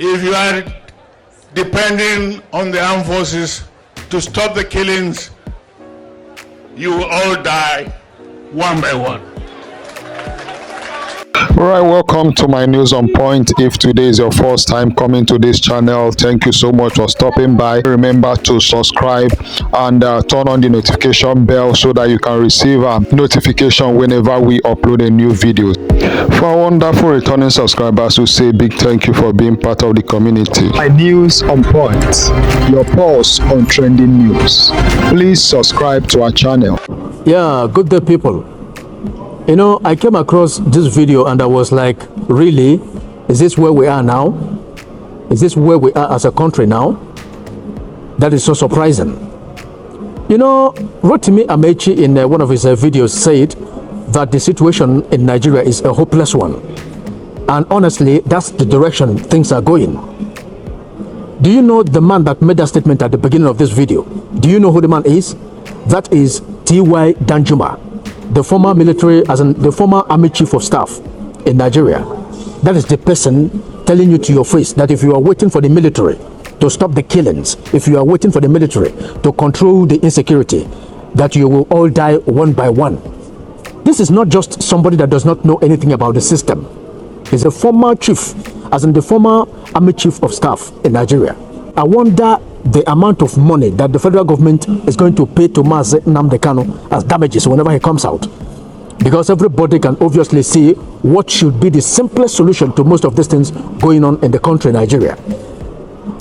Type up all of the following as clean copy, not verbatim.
If you are depending on the armed forces to stop the killings, you will all die one by one. Alright, welcome to my news on point. If today is your first time coming to this channel, thank you so much for stopping by. Remember to subscribe and turn on the notification bell so that you can receive a notification whenever we upload a new video. For our wonderful returning subscribers, we say big thank you for being part of the community. My news on point, your pulse on trending news. Please subscribe to our channel. Yeah, good day people. You know, I came across this video and I was like, really? Is this where we are now? Is this where we are as a country now? That is so surprising. You know, Rotimi Amechi in one of his videos said that the situation in Nigeria is a hopeless one. And honestly, that's the direction things are going. Do you know the man that made that statement at the beginning of this video? Do you know who the man is? That is Danjuma, the former military, as in the former army chief of staff in Nigeria. That is the person telling you to your face that if you are waiting for the military to stop the killings, if you are waiting for the military to control the insecurity, that you will all die one by one. This is not just somebody that does not know anything about the system. He's a former chief, as in the former army chief of staff in Nigeria. I wonder the amount of money that the federal government is going to pay to Mazi Nnamdi Kanu as damages whenever he comes out. Because everybody can obviously see what should be the simplest solution to most of these things going on in the country, Nigeria.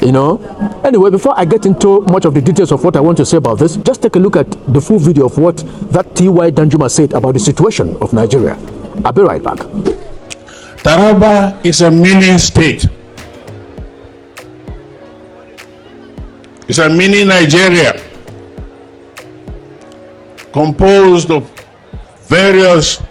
You know? Anyway, before I get into much of the details of what I want to say about this, just take a look at the full video of what that Danjuma said about the situation of Nigeria. I'll be right back. Taraba is a mini state. It's a mini Nigeria composed of various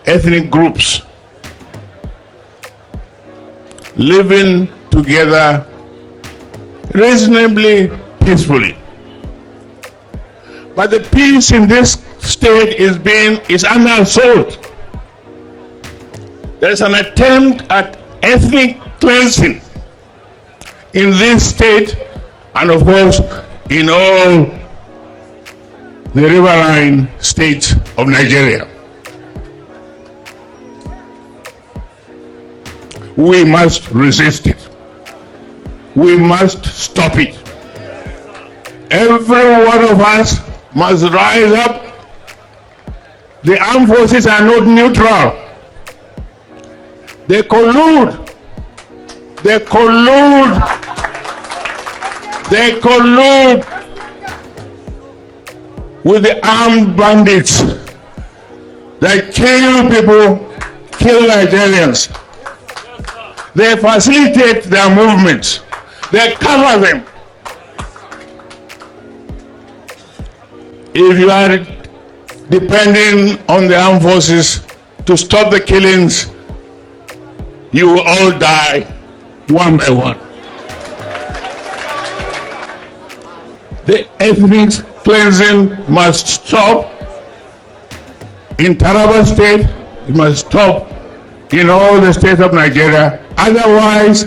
ethnic groups living together reasonably peacefully. But the peace in this state is under assault. There is an attempt at ethnic cleansing in this state, and of course in all the riverine states of Nigeria. We must resist it. We must stop it. Every one of us must rise up. The armed forces are not neutral. They collude. They collude with the armed bandits that kill people, kill Nigerians. They facilitate their movements. They cover them. If you are depending on the armed forces to stop the killings, you will all die one by one. The ethnic cleansing must stop in Taraba State. It must stop in all the states of Nigeria. Otherwise,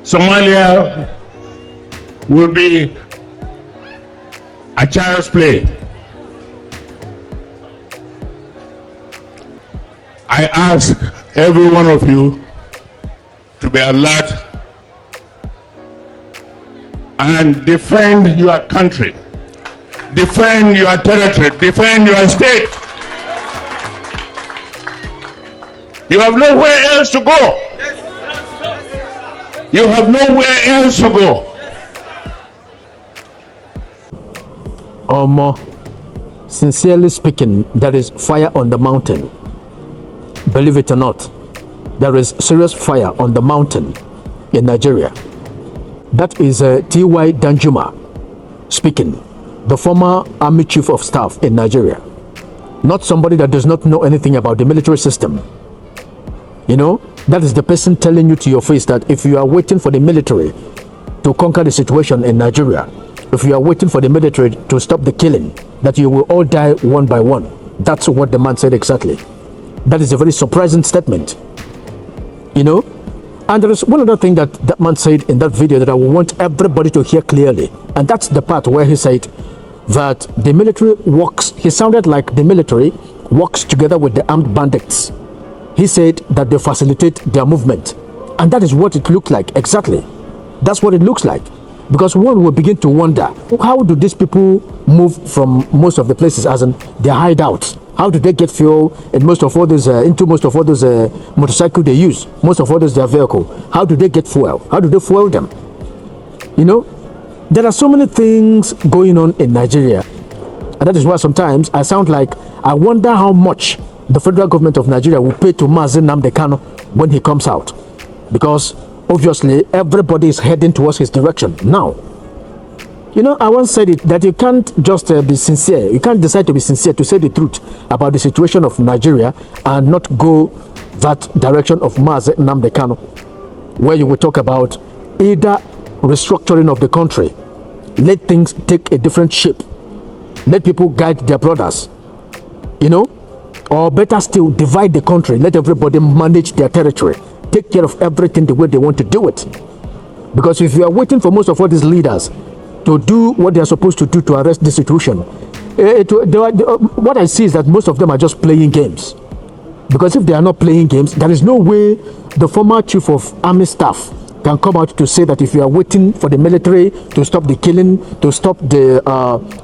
Somalia will be a child's play. I ask every one of you to be alert and defend your country, defend your territory, defend your state. You have nowhere else to go. You have nowhere else to go. Sincerely speaking, there is fire on the mountain. Believe it or not, there is serious fire on the mountain in Nigeria. That is Danjuma speaking, the former army chief of staff in Nigeria. Not somebody that does not know anything about the military system. You know, that is the person telling you to your face that if you are waiting for the military to conquer the situation in Nigeria, if you are waiting for the military to stop the killing, that you will all die one by one. That's what the man said exactly. That is a very surprising statement. You know, And there is one other thing that that man said in that video that I want everybody to hear clearly. And that's the part where he said that the military works, he sounded like the military works together with the armed bandits. He said that they facilitate their movement. And that is what it looked like, exactly. That's what it looks like. Because one will begin to wonder, how do these people move from most of the places, as in their hideouts? How do they get fuel in most of all those, into most of all those motorcycles they use, most of all those their vehicle? How do they get fuel? How do they fuel them? You know, there are so many things going on in Nigeria. And that is why sometimes I sound like I wonder how much the federal government of Nigeria will pay to Mazi Nnamdi Kanu when he comes out. Because obviously everybody is heading towards his direction now. You know, I once said it that you can't just be sincere. You can't decide to be sincere, to say the truth about the situation of Nigeria and not go that direction of Mazi Nnamdi Kanu, where you will talk about either restructuring of the country, let things take a different shape, let people guide their brothers, you know, or better still, divide the country, let everybody manage their territory, take care of everything the way they want to do it. Because if you are waiting for most of all these leaders to do what they are supposed to do to arrest the situation, what I see is that most of them are just playing games. Because if they are not playing games, there is no way the former chief of army staff can come out to say that if you are waiting for the military to stop the killing, to stop the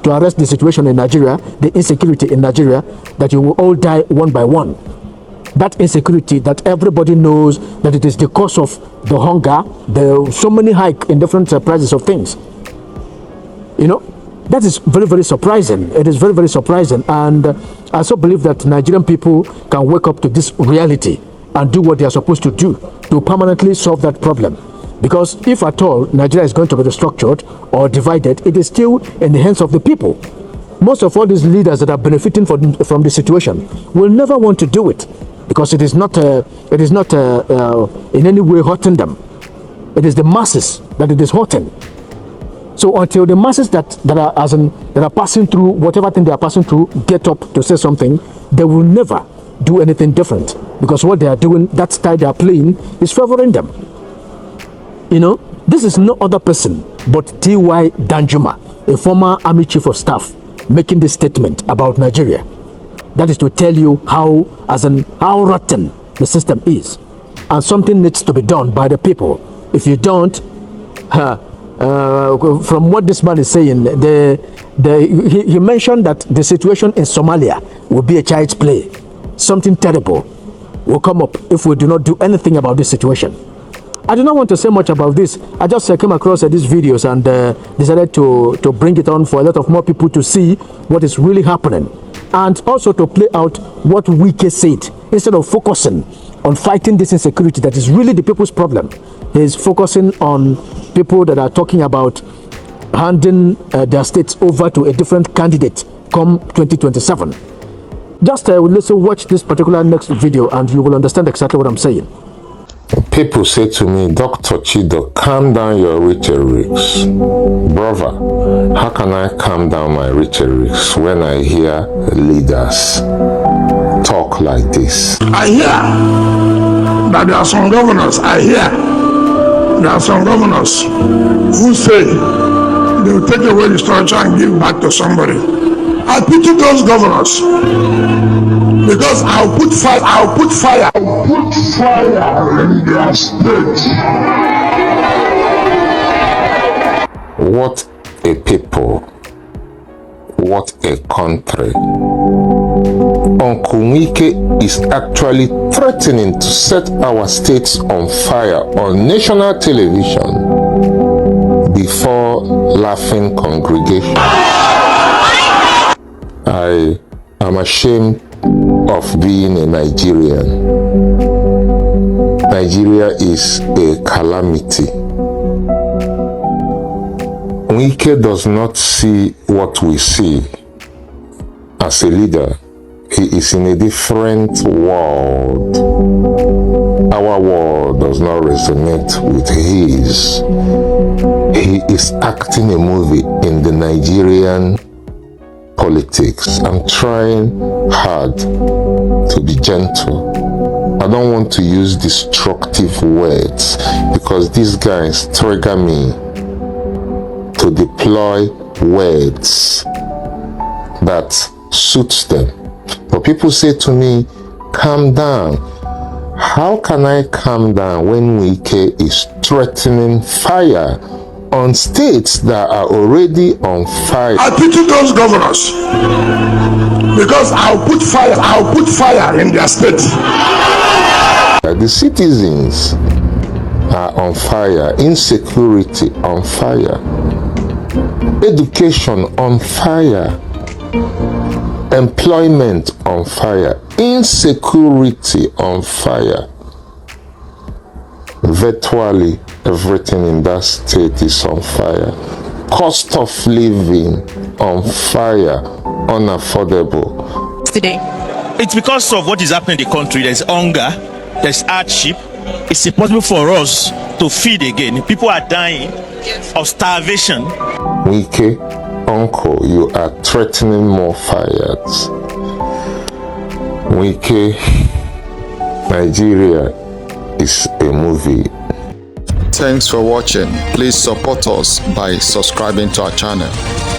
to arrest the situation in Nigeria, the insecurity in Nigeria, that you will all die one by one. That insecurity that everybody knows that it is the cause of the hunger, the so many hike in different prices of things. You know, that is very, very surprising. It is very, very surprising. And I so believe that Nigerian people can wake up to this reality and do what they are supposed to do to permanently solve that problem. Because if at all Nigeria is going to be restructured or divided, it is still in the hands of the people. Most of all these leaders that are benefiting from the situation will never want to do it, because it is not in any way hurting them. It is the masses that it is hurting. So until the masses that are passing through whatever thing they are passing through get up to say something, they will never do anything different, because what they are doing, that style they are playing, is favoring them. You know, this is no other person but T.Y. Danjuma, a former army chief of staff, making this statement about Nigeria. That is to tell you how rotten the system is, and something needs to be done by the people. If you don't, from what this man is saying, he mentioned that the situation in Somalia will be a child's play. Something terrible will come up if we do not do anything about this situation. I do not want to say much about this. I just came across these videos and decided to bring it on for a lot of more people to see what is really happening, and also to play out what Wike said. Instead of focusing on fighting this insecurity that is really the people's problem, he is focusing on people that are talking about handing their states over to a different candidate come 2027. Just let's watch this particular next video and you will understand exactly what I'm saying. People say to me, Dr. Chido, calm down your rhetorics. Brother, how can I calm down my rhetorics when I hear leaders talk like this? I hear that there are some governors, who say they will take away the structure and give back to somebody. I pity those governors, because I'll put fire in their state. What a people, what a country. Uncle Wike is actually threatening to set our states on fire on national television before laughing congregation. I am ashamed of being a Nigerian. Nigeria is a calamity. Wike does not see what we see. As a leader, he is in a different world. Our world does not resonate with his. He is acting a movie in the Nigerian politics. I'm trying hard to be gentle, I don't want to use destructive words because these guys trigger me to deploy words that suits them. But people say to me, calm down. How can I calm down when Wike is threatening fire on states that are already on fire? I pity those governors because I'll put fire in their state. The citizens are on fire, insecurity on fire, education on fire, employment on fire, insecurity on fire. Virtually everything in that state is on fire. Cost of living on fire, unaffordable. Today, it's because of what is happening in the country. There's hunger, there's hardship. It's impossible for us to feed again. People are dying of starvation. Wike, uncle, you are threatening more fires. Wike, Nigeria is a movie. Thanks for watching. Please support us by subscribing to our channel.